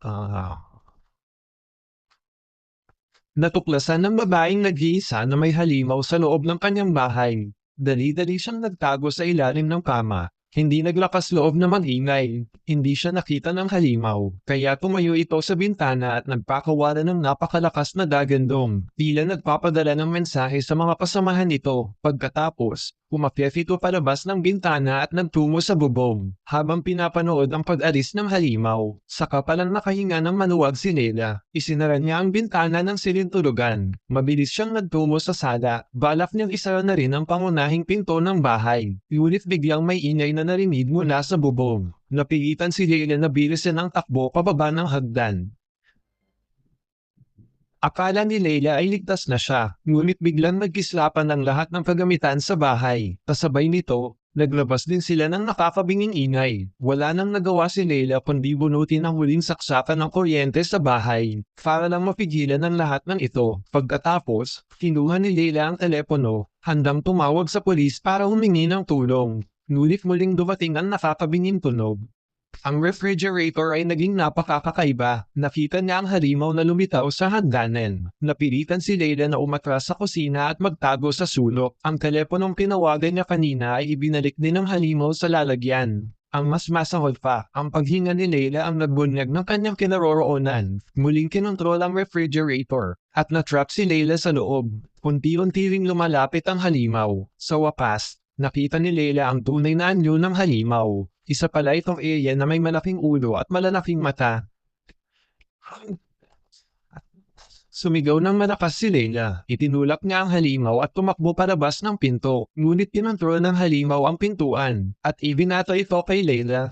Ah, Natuklasan ng babaeng nag-iisa na may halimaw sa loob ng kanyang bahay. Dali-dali siyang nagtago sa ilalim ng kama. Hindi naglakas loob na mag-ingay. Hindi siya nakita ng halimaw. Kaya tumayo ito sa bintana at nagpakawala ng napakalakas na dagandong. Tila nagpapadala ng mensahe sa mga kasamahan nito. Pagkatapos, umakyat ito palabas ng bintana at nagtungo sa bubong. Habang pinapanood ang pag-alis ng halimaw, saka palang nakahinga ng maluwag si Leila. Isinara niya ang bintana ng silintulugan. Mabilis siyang nagtungo sa sala. Balak niyang isara na rin ang pangunahing pinto ng bahay. Ngunit biglang may ingay na narinig mula sa bubong. Napilitan si Leila na bilisan ang takbo pababa ng hagdan. Akala ni Leila ay ligtas na siya, ngunit biglang nagkislapan ang lahat ng kagamitan sa bahay. Kasabay nito, naglabas din sila ng nakakabinging ingay. Wala nang nagawa si Leila kundi bunutin ang huling saksakan ng kuryente sa bahay, para lang mapigilan ang lahat ng ito. Pagkatapos, kinuha ni Leila ang telepono, handang tumawag sa pulis para humingi ng tulong. Ngunit muling dumating ang nakakabinging tunog. Ang refrigerator ay naging napakakakaiba. Nakita niya ang halimaw na lumitaw sa hagdanan. Napilitan si Leila na umatras sa kusina at magtago sa sulok. Ang teleponong pinawagan niya kanina ay ibinalik din ng halimaw sa lalagyan. Ang mas masahol pa, ang paghinga ni Leila ang nagbunyag ng kanyang kinaroroonan. Muling kinontrol ang refrigerator, at natrap si Leila sa loob. Unti-unti ring lumalapit ang halimaw. Sa wakas, nakita ni Leila ang tunay na anyo ng halimaw. Isa pala itong alien na may malaking ulo at malalaking mata. Sumigaw ng malakas si Leila. Itinulak niya ang halimaw at tumakbo palabas ng pinto. Ngunit kinontrol ng halimaw ang pintuan at ibinato ito kay Leila.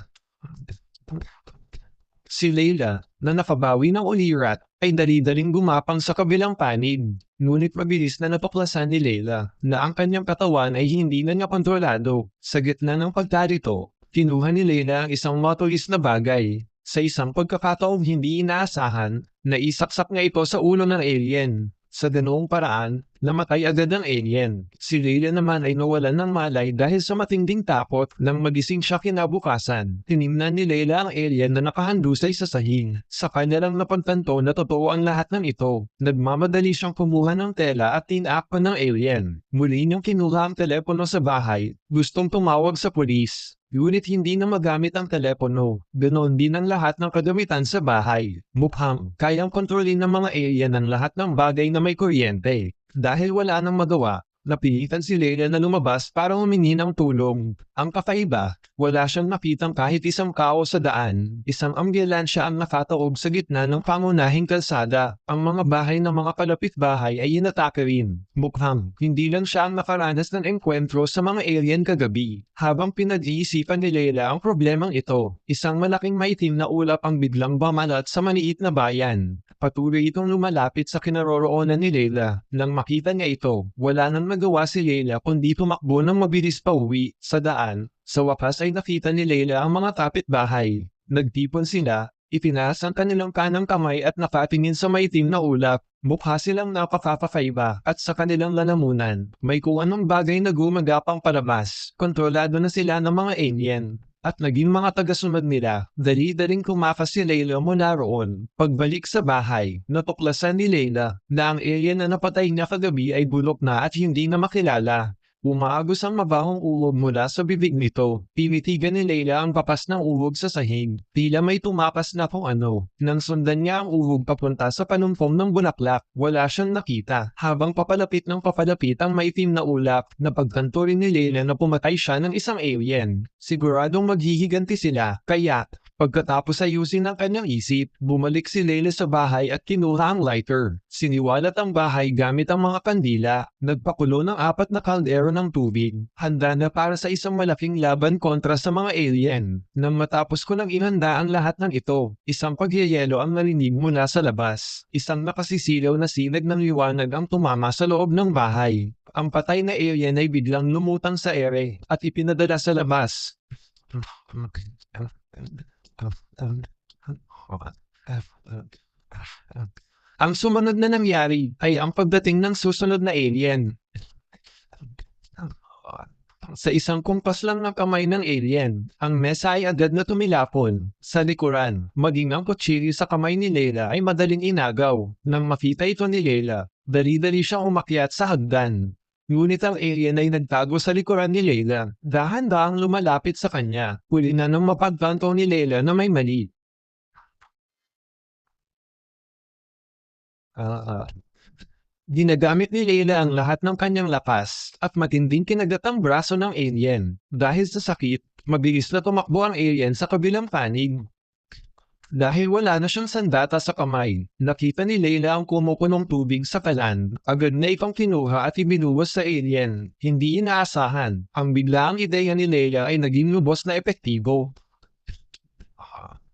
Si Leila, na nakabawi ng ulirat, ay dali-daling gumapang sa kabilang panig. Ngunit mabilis na natuklasan ni Leila na ang kanyang katawan ay hindi na niya kontrolado. Sa gitna ng pagkarito, kinuha ni Leila ang isang matulis na bagay. Sa isang pagkakataong hindi inaasahan, naisaksak niya ito sa ulo ng alien. Sa ganoong paraan, namatay agad ang alien. Si Leila naman ay nawalan ng malay dahil sa matinding takot nang magising siya kinabukasan. Tinimnan ni Leila ang alien na nakahandusay sa sahig. Sa kanya lang napagtanto na totoo ang lahat ng ito. Nagmamadali siyang kumuha ng tela at tinakpan ng alien. Muli niyang kinuha ang telepono sa bahay. Gustong tumawag sa pulis. Ngunit hindi na magamit ang telepono. Ganoon din ang lahat ng kagamitan sa bahay. Mukhang kayang kontrolin ng mga alien ang lahat ng bagay na may kuryente. Dahil wala nang magawa, napilitan si Leila na lumabas para humingi ng tulong. Ang kakaiba, wala siyang nakitang kahit isang kao sa daan. Isang ambulansya ang nakataob sa gitna ng pangunahing kalsada. Ang mga bahay ng mga kalapit-bahay ay inatake rin. Mukhang hindi lang siya ang nakaranas ng engkwentro sa mga alien kagabi. Habang pinag-iisipan ni Leila ang problemang ito, isang malaking maitim na ulap ang biglang bamalat sa maliit na bayan. Patuloy itong lumalapit sa kinaroroonan ni Leila. Nang makita niya ito, wala nang magawa si Leila kundi tumakbo ng mabilis pa uwi. Sa daan, sa wakas ay nakita ni Leila ang mga kapitbahay. Nagtipon sila, itinaas ang kanilang kanang kamay at nakatingin sa maitim na ulap. Mukha silang napakakaiba at sa kanilang lalamunan, may kung anong bagay na gumagapang palabas. Kontrolado na sila ng mga alien. At naging mga tagasunod nila, dali-daling kumakas si Leila mula roon. Pagbalik sa bahay, natuklasan ni Leila na ang alien na napatay niya kagabi ay bulok na at hindi na makilala. Umaagos ang mabahong uhog mula sa bibig nito. Pinitigan ni Leila ang papas ng uhog sa sahig. Tila may tumakas na kung ano. Nang sundan niya ang uhog papunta sa panumpong ng bulaklak, wala siyang nakita. Habang papalapit ng papalapit ang maitim na ulap, napagtanto rin ni Leila na pumatay siya ng isang alien. Siguradong maghihiganti sila, kaya pagkatapos ayusin ang kanyang isip, bumalik si Leila sa bahay at kinuha ang lighter. Siniwalat ang bahay gamit ang mga kandila, nagpakulo ng 4 na kaldero ng tubig, handa na para sa isang malaking laban kontra sa mga alien. Nang matapos ko nang ihanda ang lahat ng ito, isang pagyayelo ang narinig mula sa labas. Isang nakasisilaw na sinag ng liwanag ang tumama sa loob ng bahay. Ang patay na alien ay biglang lumutang sa ere at ipinadala sa labas. Ang sumunod na nangyari ay ang pagdating ng susunod na alien. Sa isang kumpas lang ng kamay ng alien, ang mesa ay agad na tumilapon. Sa likuran, maging ang kutsilyo sa kamay ni Leila ay madaling inagaw. Nang makita ito ni Leila, dali-dali siyang umakyat sa hagdan. Ngunit ang alien ay nagtago sa likuran ni Leila. Dahan-dahang lumalapit sa kanya. Huli na nang mapagtanto ni Leila na may mali. Ah, Ginagamit ni Leila ang lahat ng kanyang lakas at matinding kinagat ang braso ng alien. Dahil sa sakit, mabilis na tumakbo ang alien sa kabilang panig. Dahil wala na siyang sandata sa kamay, nakita ni Leila ang kumukulong tubig sa kalan. Agad na itong kinuha at ibinuwas sa alien. Hindi inaasahan, ang biglaang ideya ni Leila ay naging lubos na epektibo.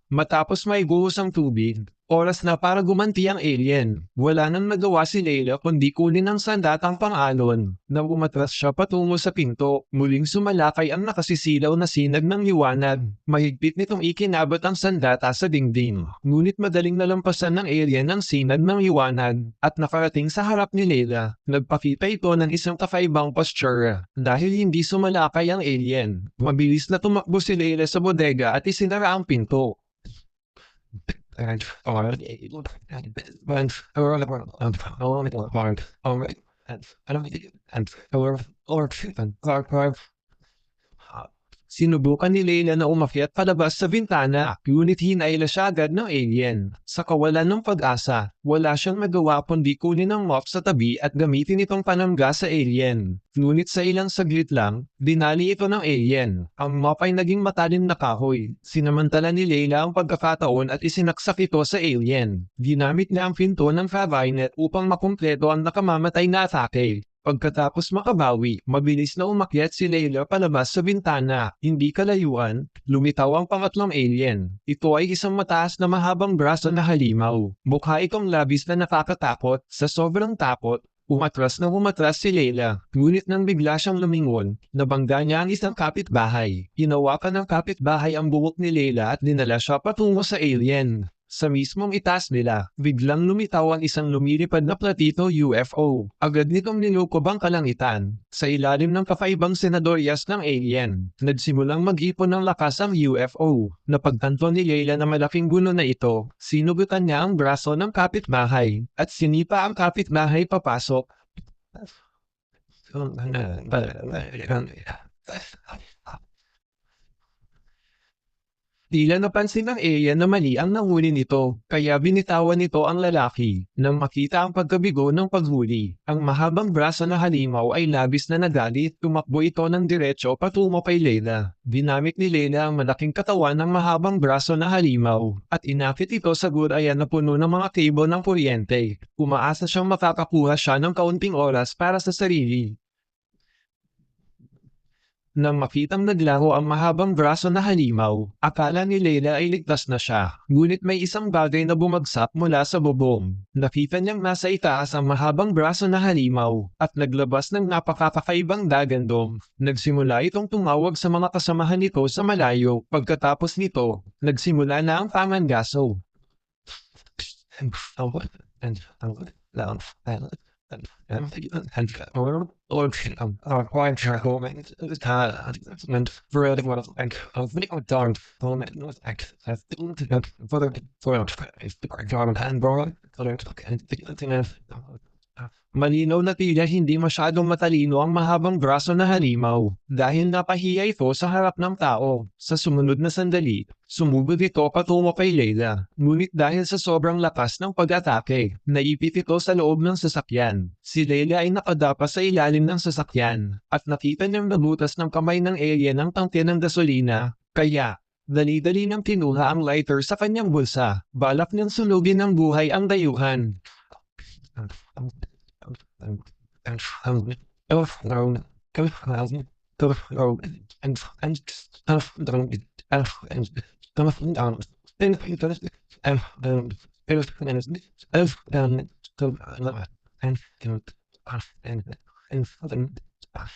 Matapos maiguhos ang tubig, oras na para gumanti ang alien. Wala nang nagawa si Leila kundi kunin ang sandatang pang-alon. Nang umatras siya patungo sa pinto, muling sumalakay ang nakasisilaw na sinag ng liwanag. Mahigpit nitong ikinabot ang sandata sa dingding. Ngunit madaling nalampasan ng alien ang sinag ng liwanag at nakarating sa harap ni Leila. Nagpakita ito ng isang kakaibang posture. Dahil hindi sumalakay ang alien, mabilis na tumakbo si Leila sa bodega at isinara ang pinto. And sinubukan ni Leila na umakyat palabas sa bintana, ngunit hinayla siya agad ng alien. Sa kawalan ng pag-asa, wala siyang magawa kundi kunin ang mop sa tabi at gamitin itong panangga sa alien. Ngunit sa ilang saglit lang, dinali ito ng alien. Ang mop ay naging matalim na kahoy. Sinamantala ni Leila ang pagkakataon at isinaksak ito sa alien. Ginamit niya ang pinto ng Favinet upang makumpleto ang nakamamatay na atake. Pagkatapos makabawi, mabilis na umakyat si Leila palabas sa bintana. Hindi kalayuan, lumitaw ang pangatlong alien. Ito ay isang mataas na mahabang braso na halimaw. Mukha itong labis na nakakatakot. Sa sobrang takot, umatras si Leila. Ngunit nang bigla siyang lumingon, nabangga niya ang isang kapitbahay. Hinawakan ng kapitbahay ang buhok ni Leila at dinala siya patungo sa alien. Sa mismong itaas nila, biglang lumitaw ang isang lumilipad na platito UFO. Agad nitong nilukob ang kalangitan. Sa ilalim ng kakaibang senadoryas ng alien, nagsimulang mag-ipon ng lakas ang UFO. Napagtanto ni Leila na malaking gulo na ito, sinugutan niya ang braso ng kapitbahay, at sinipa ang kapitbahay papasok. Tila napansin ng alien na mali ang nahuli nito, kaya binitawan nito ang lalaki. Nang makita ang pagkabigo ng paghuli, ang mahabang braso na halimaw ay labis na nagalit, tumakbo ito ng diretso patungo kay Leila. Dinamit ni Leila ang malaking katawan ng mahabang braso na halimaw, at inakit ito sa gurayan na puno ng mga cable ng kuryente. Umaasa siyang makakakuha siya ng kaunting oras para sa sarili. Nang makitang naglaho ang mahabang braso na halimaw, akala ni Leila ay ligtas na siya. Ngunit may isang bagay na bumagsak mula sa bubong. Nakita niyang nasa itaas ang mahabang braso na halimaw at naglabas ng napakakakaibang dagandong. Nagsimula itong tumawag sa mga kasamahan nito sa malayo. Pagkatapos nito, nagsimula na ang pamangaso. Malinaw na tila hindi masyadong matalino ang mahabang braso na halimaw dahil napahiya ito sa harap ng tao. Sa sumunod na sandali, sumugod ito patungo kay Leila. Ngunit dahil sa sobrang lakas ng pag-atake, naipit ito sa loob ng sasakyan. Si Leila ay nakadapa sa ilalim ng sasakyan at nakita niyang nabutas ng kamay ng alien ang tangke ng gasolina. Kaya, dali-dali nang kinuha ang lighter sa kanyang bulsa. Balak niyang sunugin ng buhay ang dayuhan.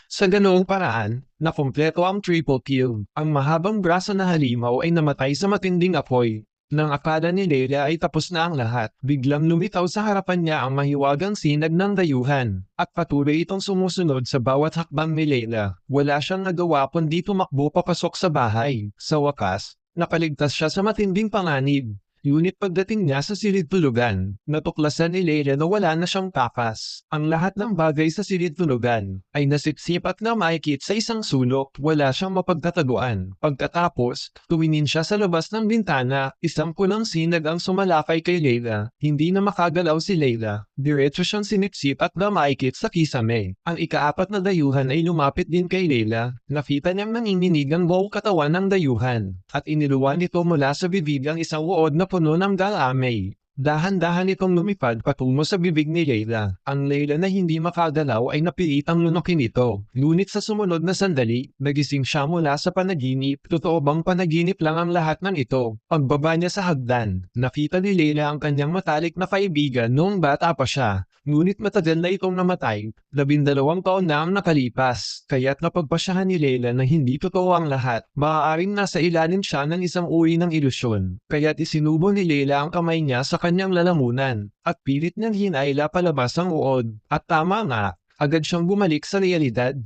Sa ganoong paraan, nakumpleto ang triple kill. Ang mahabang braso na halimaw ay namatay sa matinding apoy. Nang akala ni Leila ay tapos na ang lahat, biglang lumitaw sa harapan niya ang mahiwagang sinag ng dayuhan, at patuloy itong sumusunod sa bawat hakbang ni Leila. Wala siyang nagawa kundi tumakbo papasok sa bahay. Sa wakas, nakaligtas siya sa matinding panganib. Ngunit pagdating niya sa silid-tulugan, natuklasan ni Leila na wala na siyang takas. Ang lahat ng bagay sa silid-tulugan ay nasipsip at namakit sa isang sulok, wala siyang mapagtataguan. Pagkatapos, tumingin siya sa labas ng bintana, isang pulang sinag ang sumalakay kay Leila. Hindi na makagalaw si Leila. Diretso siyang sinipsip at namakit sa kisame. Ang ikaapat na dayuhan ay lumapit din kay Leila. Nakita niyang nanginginig ang buong katawan ng dayuhan, at iniluwan nito mula sa bibig ang isang uod na puno ng galamay. Dahan-dahan itong lumipad patungo sa bibig ni Leila. Ang Leila na hindi makagalaw ay napilitang lunukin ito. Ngunit sa sumunod na sandali, nagising siya mula sa panaginip. Totoo bang panaginip lang ang lahat ng ito? Pagbaba niya sa hagdan, nakita ni Leila ang kanyang matalik na kaibigan noong bata pa siya. Ngunit matagal na itong namatay, 12 taon na ang nakalipas, kaya't napagpasyahan ni Leila na hindi totoo ang lahat. Maaaring nasa ilalim siya ng isang uri ng ilusyon, kaya't isinubo ni Leila ang kamay niya sa kanyang lalamunan, at pilit niyang hinayla palabas ang uod. At tama nga, agad siyang bumalik sa realidad.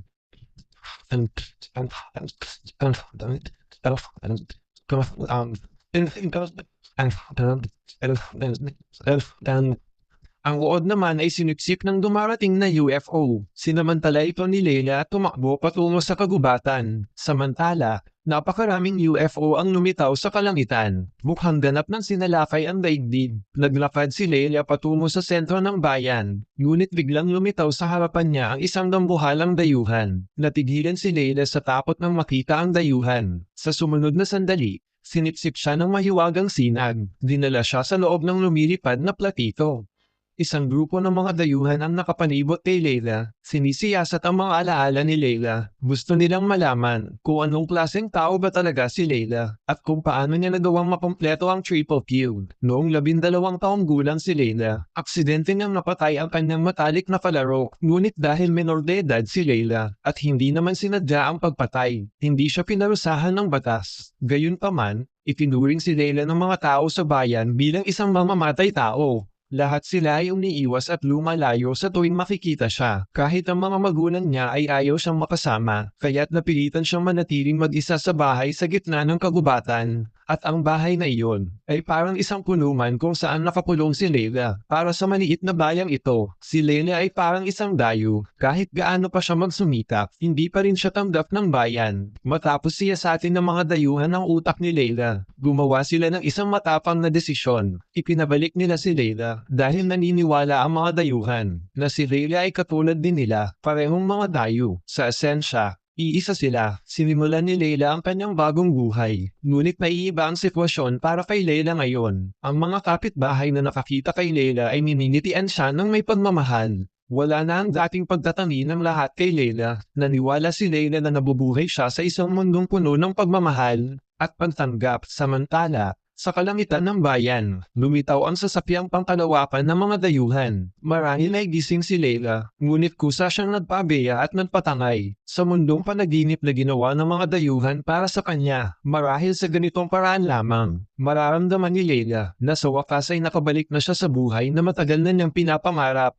Ang uod naman ay siniksik ng dumarating na UFO. Sinamantala ito ni Leila at tumakbo patungo sa kagubatan. Samantala, napakaraming UFO ang lumitaw sa kalangitan. Mukhang ganap ng sinalakay ang daigdig. Naglakad si Leila patungo sa sentro ng bayan. Ngunit biglang lumitaw sa harapan niya ang isang dambuhalang dayuhan. Natigilan si Leila sa takot nang makita ang dayuhan. Sa sumunod na sandali, sinipsip siya ng mahiwagang sinag. Dinala siya sa loob ng lumilipad na platito. Isang grupo ng mga dayuhan ang nakapanibot kay Leila. Sinisiyasat ang mga alaala ni Leila. Gusto nilang malaman kung anong klaseng tao ba talaga si Leila at kung paano niya nagawang makumpleto ang triple kill. Noong 12 taong gulang si Leila, aksidente niyang napatay ang kanyang matalik na kalaro. Ngunit dahil menor de edad si Leila at hindi naman sinadya ang pagpatay, hindi siya pinarusahan ng batas. Gayunpaman, itinuring si Leila ng mga tao sa bayan bilang isang mamamatay tao. Lahat sila ay umiiwas at lumalayo sa tuwing makikita siya. Kahit ang mga magulang niya ay ayaw siyang makasama, kaya't napilitan siyang manatiling mag-isa sa bahay sa gitna ng kagubatan. At ang bahay na iyon ay parang isang kulungan kung saan nakakulong si Leila. Para sa maliit na bayang ito, si Leila ay parang isang dayo. Kahit gaano pa siya magsumikap, hindi pa rin siya tanggap ng bayan. Matapos siyasatin ng mga dayuhan ang utak ni Leila, gumawa sila ng isang matapang na desisyon. Ipinabalik nila si Leila dahil naniniwala ang mga dayuhan na si Leila ay katulad din nila, parehong mga dayo. Sa esensya, iisa sila. Sinimulan ni Leila ang kanyang bagong buhay. Ngunit naiiba ang sitwasyon para kay Leila ngayon. Ang mga kapitbahay na nakakita kay Leila ay niningitian siya ng may pagmamahal. Wala na ang dating pagtatangi ng lahat kay Leila. Naniwala si Leila na nabubuhay siya sa isang mundong puno ng pagmamahal at pagtanggap. Samantala, sa kalangitan ng bayan, lumitaw ang sasakyang pangkalawakan ng mga dayuhan. Marahil ay gising si Leila, ngunit kusa siyang nagpabeya at nagpatangay. Sa mundong panaginip na ginawa ng mga dayuhan para sa kanya, marahil sa ganitong paraan lamang, mararamdaman ni Leila na sa wakas ay nakabalik na siya sa buhay na matagal na niyang pinapangarap.